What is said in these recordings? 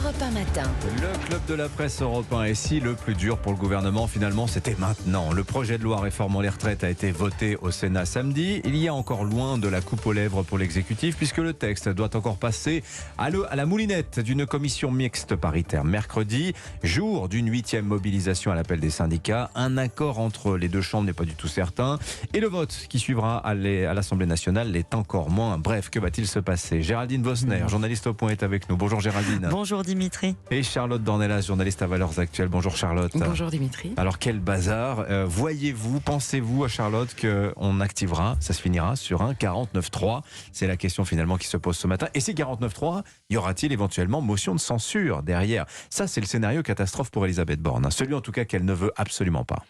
Europe 1 matin. Le club de la presse Europe 1. Et si le plus dur pour le gouvernement, finalement, c'était maintenant. Le projet de loi réformant les retraites a été voté au Sénat samedi. Il y a encore loin de la coupe aux lèvres pour l'exécutif, puisque le texte doit encore passer à la moulinette d'une commission mixte paritaire mercredi, jour d'une 8e mobilisation à l'appel des syndicats. Un accord entre les deux chambres n'est pas du tout certain. Et le vote qui suivra à l'Assemblée nationale l'est encore moins. Bref, que va-t-il se passer? Géraldine Vosner, journaliste au Point, est avec nous. Bonjour Géraldine. Bonjour Dimitri. Et Charlotte Dornelas, journaliste à Valeurs Actuelles. Bonjour Charlotte. Bonjour Dimitri. Alors quel bazar. Voyez-vous, pensez-vous à Charlotte qu'on activera, ça se finira sur un 49.3? C'est la question finalement qui se pose ce matin. Et si 49.3, y aura-t-il éventuellement motion de censure derrière? Ça, c'est le scénario catastrophe pour Elisabeth Borne. Celui en tout cas qu'elle ne veut absolument pas.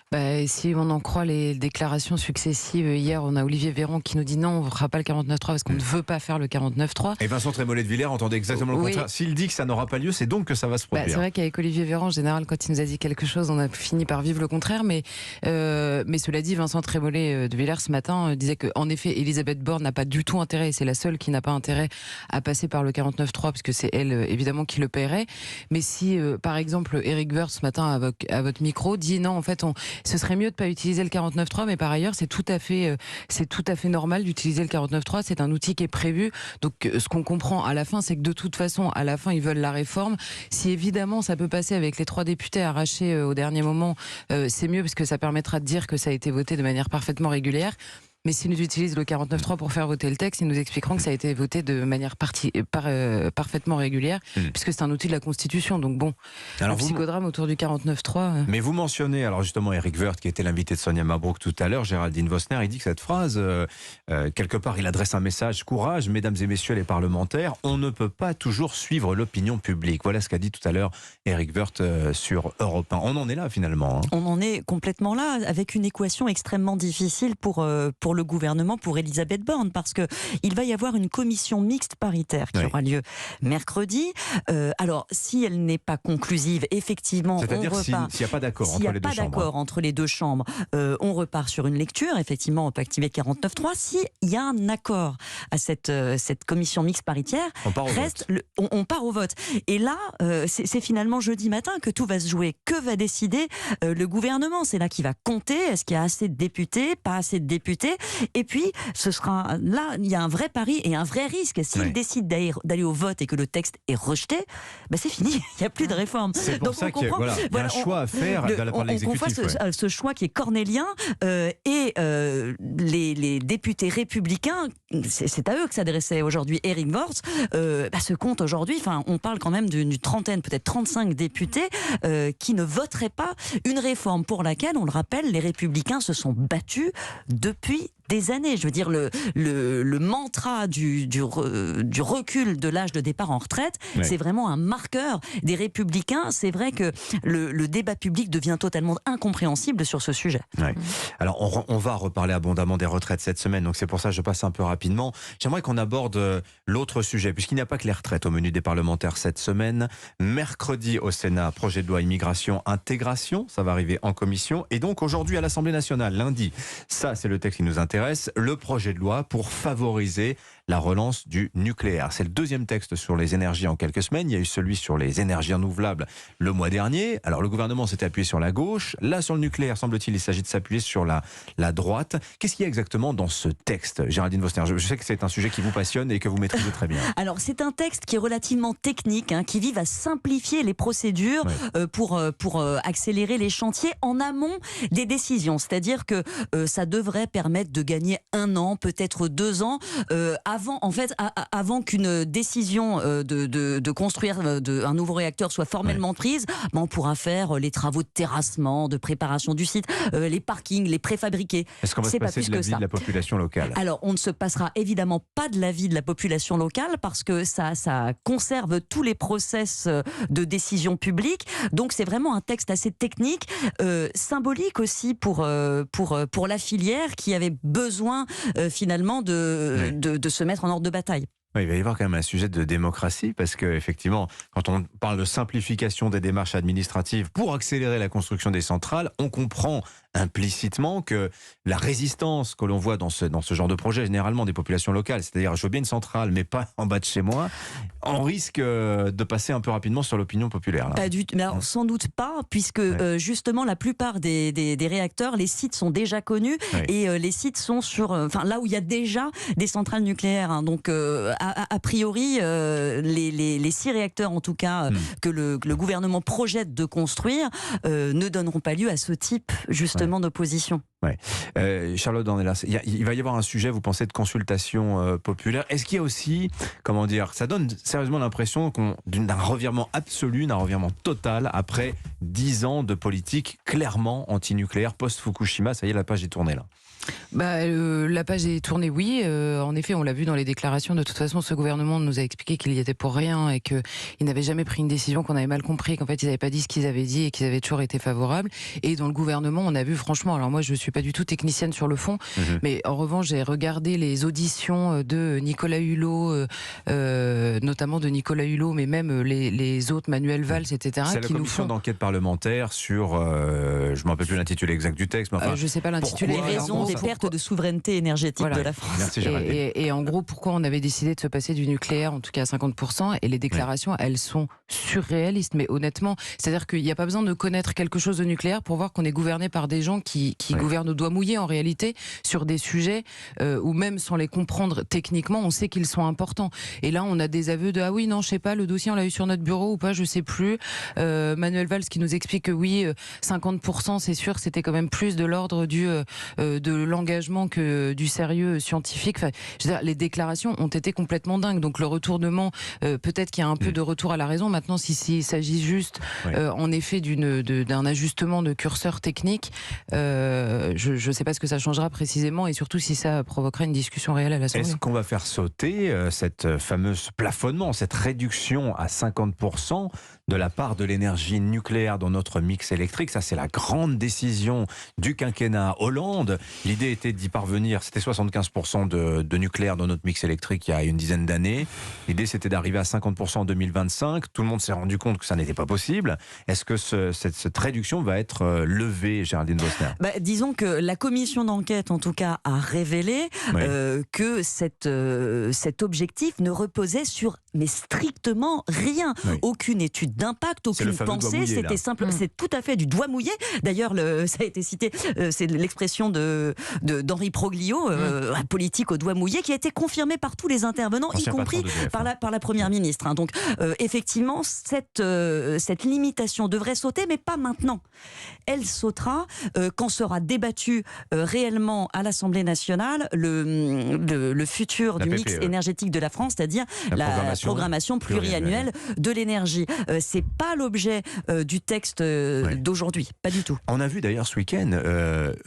Si on en croit les déclarations successives, hier on a Olivier Véran qui nous dit non, on ne fera pas le 49.3 parce qu'on ne veut pas faire le 49.3. Et Vincent Trémollet de Villers entendait exactement le contraire. S'il dit que ça n'aura pas lieu, c'est donc que ça va se produire. C'est vrai qu'avec Olivier Véran, en général, quand il nous a dit quelque chose, on a fini par vivre le contraire. Mais cela dit, Vincent Trémollet de Villers ce matin disait qu'en effet, Elisabeth Borne n'a pas du tout intérêt, et c'est la seule qui n'a pas intérêt à passer par le 49.3, puisque c'est elle, évidemment, qui le paierait. Mais si, par exemple, Éric Woerth, ce matin, à votre micro, dit non, en fait, ce serait mieux de ne pas utiliser le 49.3, mais par ailleurs, c'est tout à fait normal d'utiliser le 49.3. C'est un outil qui est prévu. Donc, ce qu'on comprend à la fin, c'est que de toute façon, à la fin, ils veulent la réforme. Si évidemment, ça peut passer avec les 3 députés arrachés au dernier moment, c'est mieux parce que ça permettra de dire que ça a été voté de manière parfaitement régulière. Mais s'ils nous utilisent le 49.3 pour faire voter le texte, ils nous expliqueront que ça a été voté de manière parfaitement régulière, puisque c'est un outil de la Constitution. Donc bon, alors un psychodrame autour du 49.3. Mais vous mentionnez, alors justement, Éric Woerth, qui était l'invité de Sonia Mabrouk tout à l'heure, Géraldine Vosner, il dit que cette phrase, quelque part, il adresse un message: courage, mesdames et messieurs les parlementaires, on ne peut pas toujours suivre l'opinion publique. Voilà ce qu'a dit tout à l'heure Éric Woerth sur Europe 1. On en est là finalement. On en est complètement là, avec une équation extrêmement difficile pour le gouvernement, pour Elisabeth Borne, parce que il va y avoir une commission mixte paritaire qui aura lieu mercredi. Alors, si elle n'est pas conclusive, effectivement, c'est-à-dire s'il n'y a pas d'accord entre les deux chambres. S'il n'y a pas d'accord entre les deux chambres, on repart sur une lecture. Effectivement, on peut activer 49.3. S'il y a un accord à cette commission mixte paritaire, on part au vote. Et là, c'est finalement jeudi matin que tout va se jouer. Que va décider le gouvernement? C'est là qu'il va compter. Est-ce qu'il y a assez de députés, pas assez de députés? Et puis, ce sera là, il y a un vrai pari et un vrai risque. S'il décide d'aller au vote et que le texte est rejet, c'est fini, il n'y a plus de réforme. C'est pour ça qu'il y a un choix à faire de la part de l'exécutif. On voit ce choix qui est cornélien, et les députés républicains, c'est à eux que s'adressait aujourd'hui Éric Woerth, se compte aujourd'hui, on parle quand même d'une trentaine, peut-être 35 députés qui ne voteraient pas une réforme pour laquelle, on le rappelle, les républicains se sont battus depuis des années. Je veux dire, le mantra du recul de l'âge de départ en retraite, c'est vraiment un marqueur des républicains. C'est vrai que le débat public devient totalement incompréhensible sur ce sujet. Alors, on va reparler abondamment des retraites cette semaine, donc c'est pour ça que je passe un peu rapidement. J'aimerais qu'on aborde l'autre sujet, puisqu'il n'y a pas que les retraites au menu des parlementaires cette semaine. Mercredi au Sénat, projet de loi immigration, intégration, ça va arriver en commission. Et donc aujourd'hui à l'Assemblée nationale, lundi, ça c'est le texte qui nous intéresse, le projet de loi pour favoriser la relance du nucléaire. C'est le deuxième texte sur les énergies en quelques semaines. Il y a eu celui sur les énergies renouvelables le mois dernier. Alors le gouvernement s'était appuyé sur la gauche. Là, sur le nucléaire, semble-t-il, il s'agit de s'appuyer sur la droite. Qu'est-ce qu'il y a exactement dans ce texte, Géraldine Vosner? Je sais que c'est un sujet qui vous passionne et que vous maîtrisez très bien. Alors c'est un texte qui est relativement technique, qui vise à simplifier les procédures pour accélérer les chantiers en amont des décisions. C'est-à-dire que ça devrait permettre de gagner 1 an, peut-être 2 ans, avant qu'une décision de construire un nouveau réacteur soit formellement prise. On pourra faire les travaux de terrassement, de préparation du site, les parkings, les préfabriqués. Est-ce qu'on va se passer de l'avis de la population locale? Alors, on ne se passera évidemment pas de l'avis de la population locale, parce que ça conserve tous les process de décision publique. Donc, c'est vraiment un texte assez technique, symbolique aussi pour la filière qui avait besoin finalement de se mettre en ordre de bataille. Il va y avoir quand même un sujet de démocratie, parce qu'effectivement, quand on parle de simplification des démarches administratives pour accélérer la construction des centrales, on comprend implicitement que la résistance que l'on voit dans ce genre de projet, généralement des populations locales, c'est-à-dire je veux bien une centrale mais pas en bas de chez moi, on risque de passer un peu rapidement sur l'opinion populaire. Là. Pas du tout, mais alors, sans doute pas, puisque justement la plupart des réacteurs, les sites sont déjà connus et les sites sont sur, là où il y a déjà des centrales nucléaires. Hein. Donc a priori, les 6 réacteurs en tout cas que le gouvernement projette de construire ne donneront pas lieu à ce type justement d'opposition. Ouais. Charlotte Dornelas, il va y avoir un sujet, vous pensez, de consultation populaire. Est-ce qu'il y a aussi, comment dire, ça donne sérieusement l'impression d'un revirement absolu, d'un revirement total après 10 ans de politique clairement antinucléaire post-Fukushima. Ça y est, la page est tournée là. La page est tournée, oui. En effet, on l'a vu dans les déclarations. De toute façon, ce gouvernement nous a expliqué qu'il y était pour rien et qu'ils n'avaient jamais pris une décision, qu'on avait mal compris, qu'en fait, ils n'avaient pas dit ce qu'ils avaient dit et qu'ils avaient toujours été favorables. Et dans le gouvernement, on a vu, franchement, alors moi, je ne suis pas du tout technicienne sur le fond, mais en revanche, j'ai regardé les auditions de Nicolas Hulot, notamment de Nicolas Hulot, mais même les autres, Manuel Valls, etc. C'est la commission d'enquête parlementaire sur, je ne me rappelle plus l'intitulé exact du texte, mais enfin, je ne sais pas l'intitulé. Les raisons des pertes de souveraineté énergétique de la France. Merci, et en gros, pourquoi on avait décidé de se passer du nucléaire, en tout cas à 50%, et les déclarations, elles sont surréalistes, mais honnêtement, c'est-à-dire qu'il n'y a pas besoin de connaître quelque chose de nucléaire pour voir qu'on est gouverné par des gens qui gouvernent au doigt mouillé en réalité sur des sujets où même sans les comprendre techniquement, on sait qu'ils sont importants. Et là, on a des aveux de « Ah oui, non, je sais pas, le dossier on l'a eu sur notre bureau ou pas, je sais plus ». Manuel Valls qui nous explique que oui, 50%, c'est sûr, c'était quand même plus de l'ordre de l'engagement que du sérieux scientifique. Enfin, je veux dire, les déclarations ont été complètement dingues. Donc le retournement, peut-être qu'il y a un peu de retour à la raison. Maintenant, s'il s'agit juste, en effet, d'un ajustement de curseur technique, je ne sais pas ce que ça changera précisément et surtout si ça provoquera une discussion réelle à l'Assemblée. Est-ce qu'on va faire sauter cette fameuse plafonnement, cette réduction à 50% de la part de l'énergie nucléaire dans notre mix électrique? Ça, c'est la grande décision du quinquennat Hollande. L'idée était d'y parvenir, c'était 75% de nucléaire dans notre mix électrique il y a une dizaine d'années. L'idée, c'était d'arriver à 50% en 2025. Tout le monde s'est rendu compte que ça n'était pas possible. Est-ce que cette réduction va être levée, Géraldine Bosner? Disons que la commission d'enquête, en tout cas, a révélé que cet objectif ne reposait sur strictement rien. Aucune étude d'impact, aucune pensée. C'était simple. C'est tout à fait du doigt mouillé. D'ailleurs, ça a été cité, c'est l'expression d'Henri Proglio, un politique au doigt mouillé, qui a été confirmé par tous les intervenants, y compris par la Première ministre. Hein. Donc, effectivement, cette limitation devrait sauter, mais pas maintenant. Elle sautera quand sera débattu réellement à l'Assemblée nationale le futur du mix énergétique de la France, c'est-à-dire la programmation pluriannuelle de l'énergie. C'est pas l'objet du texte d'aujourd'hui, pas du tout. On a vu d'ailleurs ce week-end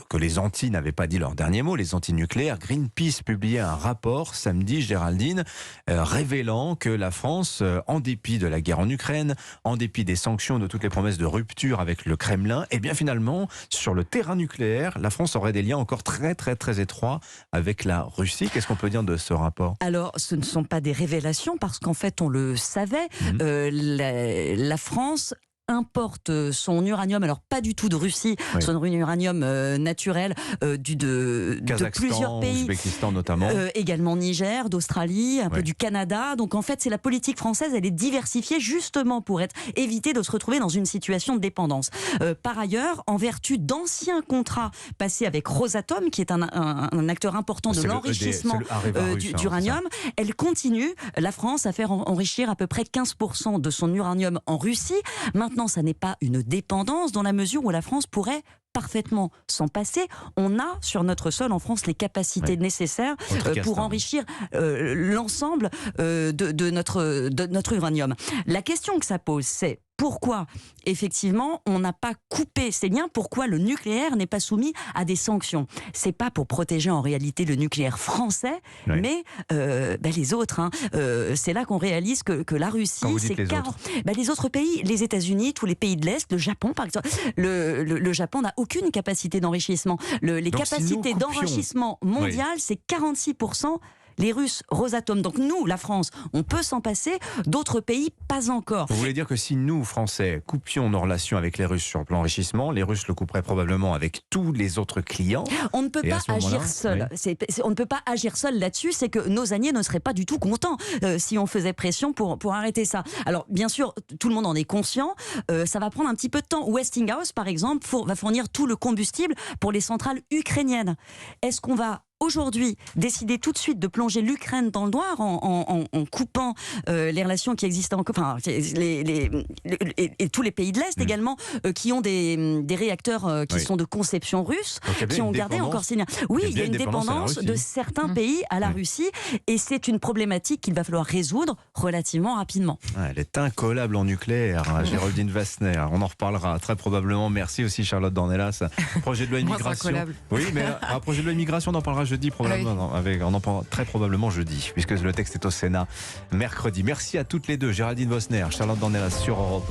que les antis n'avaient pas dit leur dernier mot, les anti-nucléaires. Greenpeace publiait un rapport samedi, Géraldine, révélant que la France, en dépit de la guerre en Ukraine, en dépit des sanctions, de toutes les promesses de rupture avec le Kremlin, et bien finalement, sur le terrain nucléaire, la France aurait des liens encore très très très étroits avec la Russie. Qu'est-ce qu'on peut dire de ce rapport? Alors, ce ne sont pas des révélations, parce qu'en fait, on le savait. La France importe son uranium, alors pas du tout de Russie, son uranium naturel de plusieurs pays, Ouzbékistan notamment, également Niger, d'Australie, un peu du Canada. Donc en fait, c'est la politique française, elle est diversifiée justement pour éviter de se retrouver dans une situation de dépendance. Par ailleurs, en vertu d'anciens contrats passés avec Rosatom, qui est un acteur important de l'enrichissement d'uranium, elle continue, la France, à faire enrichir à peu près 15% de son uranium en Russie. Maintenant, ça n'est pas une dépendance dans la mesure où la France pourrait parfaitement s'en passer. On a sur notre sol en France les capacités nécessaires pour enrichir l'ensemble de notre uranium. La question que ça pose, c'est pourquoi, effectivement, on n'a pas coupé ces liens? Pourquoi le nucléaire n'est pas soumis à des sanctions? C'est pas pour protéger en réalité le nucléaire français, mais les autres. Hein. C'est là qu'on réalise que la Russie, c'est les autres pays, les États-Unis, tous les pays de l'Est, le Japon par exemple. Le Japon n'a aucune capacité d'enrichissement. Les capacités d'enrichissement mondiales, c'est 46%. les Russes, Rosatom. Donc nous, la France, on peut s'en passer, d'autres pays, pas encore. Vous voulez dire que si nous, Français, coupions nos relations avec les Russes sur le plan enrichissement, les Russes le couperaient probablement avec tous les autres clients? On ne peut Et pas à ce moment-là, agir seul. On ne peut pas agir seul là-dessus. C'est que nos alliés ne seraient pas du tout contents si on faisait pression pour arrêter ça. Alors, bien sûr, tout le monde en est conscient. Ça va prendre un petit peu de temps. Westinghouse, par exemple, va fournir tout le combustible pour les centrales ukrainiennes. Est-ce qu'on va aujourd'hui décider tout de suite de plonger l'Ukraine dans le noir en coupant les relations qui existent enfin, et tous les pays de l'Est également qui ont des réacteurs qui sont de conception russe, qui ont gardé encore ces liens. Oui, il y a une dépendance de certains pays à la Russie et c'est une problématique qu'il va falloir résoudre relativement rapidement. Elle est incollable en nucléaire, hein, Géraldine Wassner. On en reparlera très probablement. Merci aussi Charlotte Dornelas. Projet de loi immigration. Oui, mais un projet de loi immigration, on en parlera jeudi probablement. On en parlera très probablement jeudi, puisque le texte est au Sénat mercredi. Merci à toutes les deux, Géraldine Wassner, Charlotte Dornelas sur Europe.